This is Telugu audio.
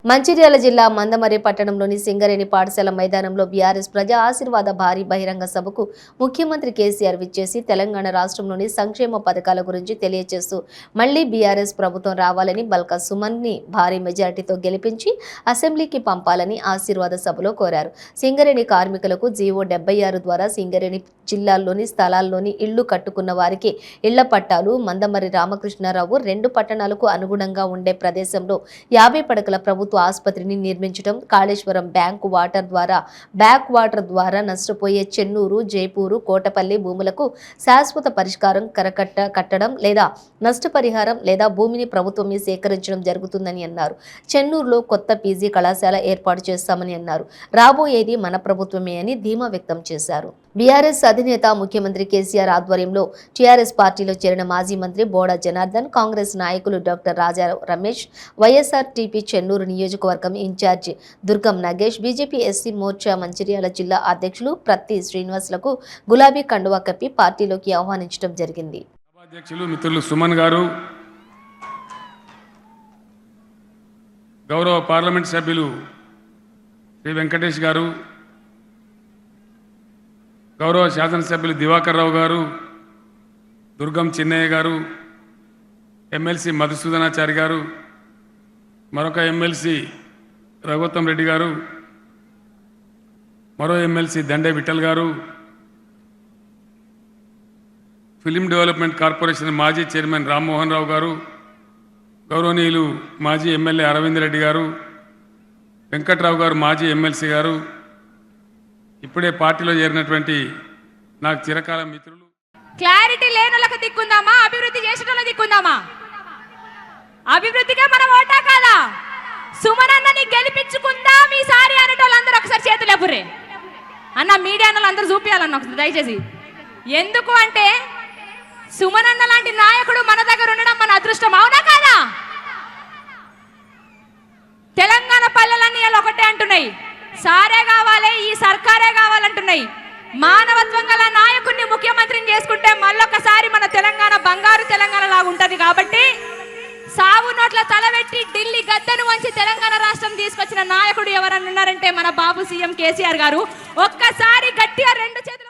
మంచిర్యాల జిల్లా మందమర్రి పట్టణంలోని సింగరేణి పాఠశాల మైదానంలో బీఆర్ఎస్ ప్రజా ఆశీర్వాద భారీ బహిరంగ సభకు ముఖ్యమంత్రి కేసీఆర్ విచ్చేసి తెలంగాణ రాష్ట్రంలోని సంక్షేమ పథకాల గురించి తెలియజేస్తూ మళ్లీ బీఆర్ఎస్ ప్రభుత్వం రావాలని బల్కా సుమన్ని భారీ మెజారిటీతో గెలిపించి అసెంబ్లీకి పంపాలని ఆశీర్వాద సభలో కోరారు. సింగరేణి కార్మికులకు జీవో 76 ద్వారా సింగరేణి జిల్లాల్లోని స్థలాల్లోని ఇళ్లు కట్టుకున్న వారికి ఇళ్ల పట్టాలు, మందమర్రి రామకృష్ణారావు 2 పట్టణాలకు అనుగుణంగా ఉండే ప్రదేశంలో 50 పడకల ప్రభుత్వ ఆసుపత్రిని నిర్మించడం, కాళేశ్వరం బ్యాక్ వాటర్ ద్వారా నష్టపోయే చెన్నూరు, జైపూరు, కోటపల్లి భూములకు శాశ్వత పరిష్కారం కట్టడం లేదా నష్టపరిహారం లేదా భూమిని ప్రభుత్వమే సేకరించడం జరుగుతుందని అన్నారు. చెన్నూరులో కొత్త పీజీ కళాశాల ఏర్పాటు చేస్తామని అన్నారు. రాబోయేది మన ప్రభుత్వమే అని ధీమా వ్యక్తం చేశారు. బీఆర్ఎస్ అధినేత ముఖ్యమంత్రి కేసీఆర్ ఆధ్వర్యంలో టీఆర్ఎస్ పార్టీలో చేరిన మాజీ మంత్రి బోడా జనార్దన్, కాంగ్రెస్ నాయకులు డాక్టర్ రాజా రమేష్, వైఎస్ఆర్టీపీ చెన్నూరు నియోజకవర్గం ఇన్ఛార్జి దుర్గం నగేష్, బీజేపీ ఎస్సీ మోర్చా మంచిర్యాల జిల్లా అధ్యక్షులు ప్రత్తి శ్రీనివాసులకు గులాబీ కండువా కప్పి పార్టీలోకి ఆహ్వానించడం జరిగింది. అధ్యక్షులు మిత్రులు సుమన్ గారు, గౌరవ పార్లమెంట్ సభ్యులు శ్రీ వెంకటేష్ గారు, గౌరవ శాసనసభ్యులు దివాకర్ రావు గారు, దుర్గం చిన్నయ్య గారు, ఎమ్మెల్సీ మధుసూదనాచారి గారు, మరొక ఎమ్మెల్సీ రఘుత్తం రెడ్డి గారు, మరో ఎమ్మెల్సీ దండే విఠల్ గారు, ఫిలిం డెవలప్మెంట్ కార్పొరేషన్ మాజీ చైర్మన్ రామ్మోహన్ రావు గారు, గౌరవనీయులు మాజీ ఎమ్మెల్యే అరవింద్ రెడ్డి గారు, వెంకట్రావు గారు మాజీ ఎమ్మెల్సీ గారు, ఇప్పుడే పార్టీలో చేరినటువంటి నాకు చిరకాల మిత్రులు. క్లారిటీ లేనలకు దిక్కుందామా, అభివృద్ధి చేసేటోళ్ళ దిక్కుందామా? అభివృద్ధికే మనం ఓటా కాదా? సుమనన్నని గెలిపించుకుందాం ఈసారి అనేటోళ్ళందరూ ఒకసారి చేతులు ఎప్పురే అన్న, మీడియా అందరూ చూపించాలన్న ఒకసారి దయచేసి. ఎందుకు అంటే సుమనన్న లాంటి నాయకుడు మన దగ్గర ఉండడం మన అదృష్టం, అవునా కాదా? తెలంగాణ పల్లెలన్నీ ఒకటే అంటున్నాయి, సారే కావాలి, ఈ సర్కారే కావాలంటున్నాయి. మానవత్వం గల నాయకుడిని ముఖ్యమంత్రిని చేసుకుంటే మళ్ళొకసారి మన తెలంగాణ బంగారు తెలంగాణ లాగా ఉంటది. కాబట్టి సావు నోట్ల తలబెట్టి ఢిల్లీ గద్దెను వంచి తెలంగాణ రాష్ట్రం తీసుకొచ్చిన నాయకుడు ఎవరన్నా ఉన్నారంటే మన బాబు సీఎం కేసీఆర్ గారు. ఒక్కసారి గట్టిగా 2 చేతులు